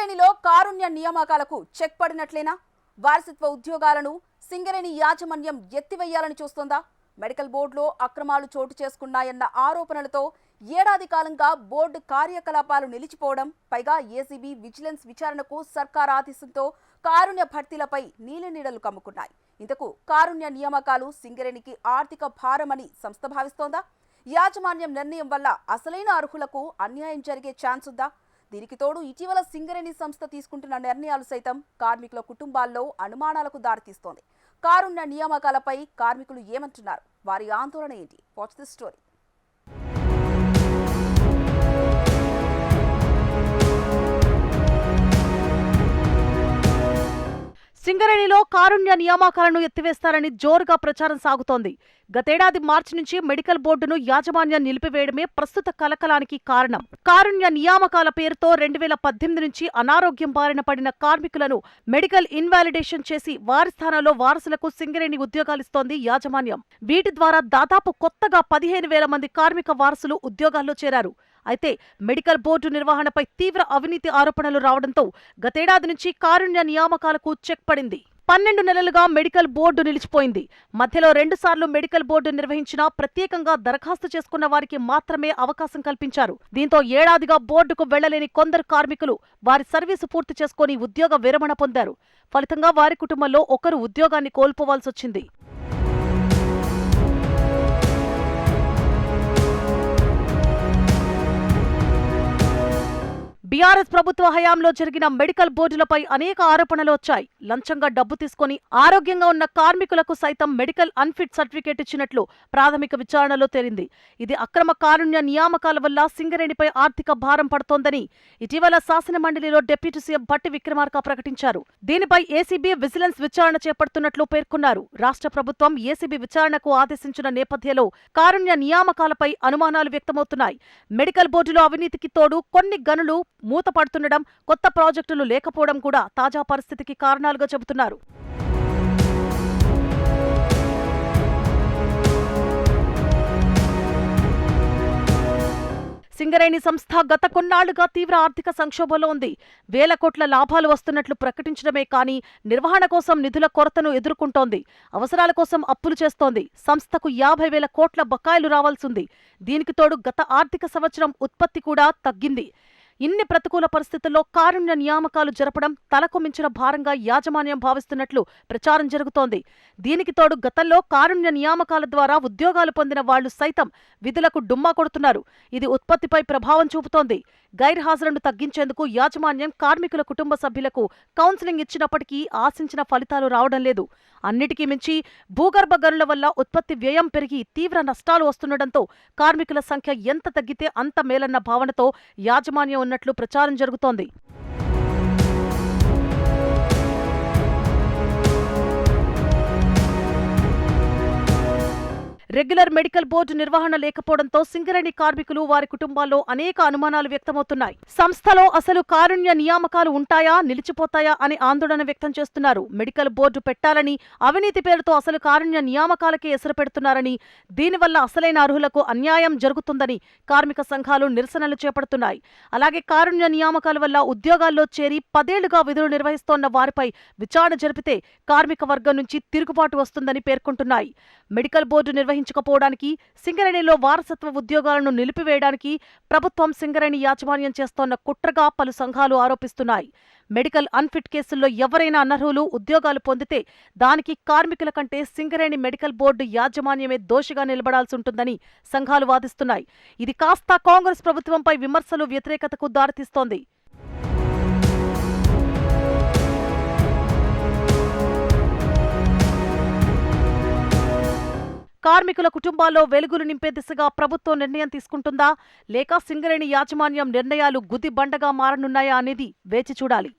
సింగరేణిలో కారుణ్య నియామకాలకు చెక్ పడినట్లేనా? వారసత్వ ఉద్యోగాలను సింగరేణి యాజమాన్యం ఎత్తివేయాలని చూస్తోందా? మెడికల్ బోర్డులో అక్రమాలు చోటు చేసుకున్నాయన్న ఆరోపణలతో ఏడాది కాలంగా బోర్డు కార్యకలాపాలు నిలిచిపోవడం, పైగా ఏసీబీ విజిలెన్స్ విచారణకు సర్కార్ ఆదేశంతో కారుణ్య భర్తీలపై నీలినీడలు కమ్ముకున్నాయి. ఇంతకు కారుణ్య నియామకాలు సింగరేణికి ఆర్థిక భారమని సంస్థ భావిస్తోందా? యాజమాన్యం నిర్ణయం వల్ల అసలైన అర్హులకు అన్యాయం జరిగే ఛాన్స్ ఉందా? దీనికి తోడు ఇటీవల సింగరేణి సంస్థ తీసుకుంటున్న నిర్ణయాలు సైతం కార్మికుల కుటుంబాల్లో అనుమానాలకు దారితీస్తోంది. కారుణ్య నియామకాలపై కార్మికులు ఏమంటున్నారు? వారి ఆందోళన ఏంటి? Watch this story. సింగరేణిలో కారుణ్య నియామకాలను ఎత్తివేస్తారని జోరుగా ప్రచారం సాగుతోంది. గతేడాది మార్చి నుంచి మెడికల్ బోర్డును యాజమాన్యం నిలిపివేయడమే ప్రస్తుత కలకలానికి కారణం. కారుణ్య నియామకాల పేరుతో 2018 నుంచి అనారోగ్యం బారిన పడిన కార్మికులను మెడికల్ ఇన్వాలిడేషన్ చేసి వారి స్థానంలో వారసులకు సింగరేణి ఉద్యోగాలిస్తోంది యాజమాన్యం. వీటి ద్వారా దాదాపు కొత్తగా 15,000 మంది కార్మిక వారసులు ఉద్యోగాల్లో చేరారు. అయితే మెడికల్ బోర్డు నిర్వహణపై తీవ్ర అవినీతి ఆరోపణలు రావడంతో గతేడాది నుంచి కారుణ్య నియామకాలకు చెక్ పడింది. 12 నెలలుగా మెడికల్ బోర్డు నిలిచిపోయింది. మధ్యలో 2 సార్లు మెడికల్ బోర్డు నిర్వహించినా ప్రత్యేకంగా దరఖాస్తు చేసుకున్న వారికి మాత్రమే అవకాశం కల్పించారు. దీంతో ఏడాదిగా బోర్డుకు వెళ్లలేని కొందరు కార్మికులు వారి సర్వీసు పూర్తి చేసుకుని ఉద్యోగ విరమణ పొందారు. ఫలితంగా వారి కుటుంబంలో ఒకరు ఉద్యోగాన్ని కోల్పోవాల్సొచ్చింది. బీఆర్ఎస్ ప్రభుత్వ హయాంలో జరిగిన మెడికల్ బోర్డులపై అనేక ఆరోపణలు వచ్చాయి. లంచంగా డబ్బు తీసుకుని ఆరోగ్యంగా ఉన్న కార్మికులకు సైతం మెడికల్ అన్ఫిట్ సర్టిఫికేట్ ఇచ్చినట్లు ప్రాథమిక విచారణలో తేలింది. ఇది అక్రమ కారుణ్య నియామకాల వల్ల సింగరేణిపై ఆర్థిక భారం పడుతోందని ఇటీవల శాసన మండలిలో డిప్యూటీ సీఎం భట్టి విక్రమార్క ప్రకటించారు. దీనిపై ఏసీబీ విజిలెన్స్ విచారణ చేపడుతున్నట్లు పేర్కొన్నారు. రాష్ట్ర ప్రభుత్వం ఏసీబీ విచారణకు ఆదేశించిన నేపథ్యంలో కారుణ్య నియామకాలపై అనుమానాలు వ్యక్తమవుతున్నాయి. మెడికల్ బోర్డులో అవినీతికి తోడు కొన్ని గనులు మూతపడుతుండడం, కొత్త ప్రాజెక్టులు లేకపోవడం కూడా తాజా పరిస్థితికి కారణాలుగా చెబుతున్నారు. సింగరేణి సంస్థ గత కొన్నాళ్లుగా తీవ్ర ఆర్థిక సంక్షోభంలో ఉంది. వేల కోట్ల లాభాలు వస్తున్నట్లు ప్రకటించడమే కానీ నిర్వహణ కోసం నిధుల కొరతను ఎదుర్కొంటోంది. అవసరాల కోసం అప్పులు చేస్తోంది. సంస్థకు 50,000 కోట్ల బకాయిలు రావాల్సింది. దీనికి తోడు గత ఆర్థిక సంవత్సరం ఉత్పత్తి కూడా తగ్గింది. ఇన్ని ప్రతికూల పరిస్థితుల్లో కారుణ్య నియామకాలు జరపడం తలకు మించిన భారంగా యాజమాన్యం భావిస్తున్నట్లు ప్రచారం జరుగుతోంది. దీనికి తోడు గతంలో కారుణ్య నియామకాల ద్వారా ఉద్యోగాలు పొందిన వాళ్లు సైతం విధులకు డుమ్మా కొడుతున్నారు. ఇది ఉత్పత్తిపై ప్రభావం చూపుతోంది. గైర్హాజరును తగ్గించేందుకు యాజమాన్యం కార్మికుల కుటుంబ సభ్యులకు కౌన్సిలింగ్ ఇచ్చినప్పటికీ ఆశించిన ఫలితాలు రావడం లేదు. అన్నిటికీ మించి భూగర్భ గనుల వల్ల ఉత్పత్తి వ్యయం పెరిగి తీవ్ర నష్టాలు వస్తుండటంతో కార్మికుల సంఖ్య ఎంత తగ్గితే అంత మేలన్న భావనతో యాజమాన్యం ఉన్నట్లు ప్రచారం జరుగుతోంది. రెగ్యులర్ మెడికల్ బోర్డు నిర్వహణ లేకపోవడంతో సింగరేణి కార్మికులు వారి కుటుంబాల్లో అనేక అనుమానాలు వ్యక్తమవుతున్నాయి. సంస్థలో అసలు కారుణ్య నియామకాలు ఉంటాయా, నిలిచిపోతాయా అని ఆందోళన వ్యక్తం చేస్తున్నారు. మెడికల్ బోర్డు పెట్టాలని అవినీతి పేరుతో అసలు కారుణ్య నియామకాలకే ఎసరు పెడుతున్నారని, దీనివల్ల అసలైన అర్హులకు అన్యాయం జరుగుతుందని కార్మిక సంఘాలు నిరసనలు చేపడుతున్నాయి. అలాగే కారుణ్య నియామకాల వల్ల ఉద్యోగాల్లో చేరి 10 ఏళ్లుగా విధులు నిర్వహిస్తోన్న వారిపై విచారణ జరిపితే కార్మిక వర్గం నుంచి తిరుగుబాటు వస్తుందని పేర్కొంటున్నాయి. మెడికల్ బోర్డు నిర్వహించకపోవడానికి, సింగరేణిలో వారసత్వ ఉద్యోగాలను నిలిపివేయడానికి ప్రభుత్వం సింగరేణి యాజమాన్యం చేస్తోన్న కుట్రగా పలు సంఘాలు ఆరోపిస్తున్నాయి. మెడికల్ అన్ఫిట్ కేసుల్లో ఎవరైనా అనర్హులు ఉద్యోగాలు పొందితే దానికి కార్మికుల కంటే సింగరేణి మెడికల్ బోర్డు యాజమాన్యమే దోషిగా నిలబడాల్సి ఉంటుందని సంఘాలు వాదిస్తున్నాయి. ఇది కాస్త కాంగ్రెస్ ప్రభుత్వంపై విమర్శలు, వ్యతిరేకతకు దారితీస్తోంది. కార్మికుల కుటుంబాల్లో వెలుగులు నింపే దిశగా ప్రభుత్వం నిర్ణయం తీసుకుంటుందా, లేక సింగరేణి యాజమాన్యం నిర్ణయాలు గుదిబండగా మారనున్నాయా అనేది వేచి చూడాలి.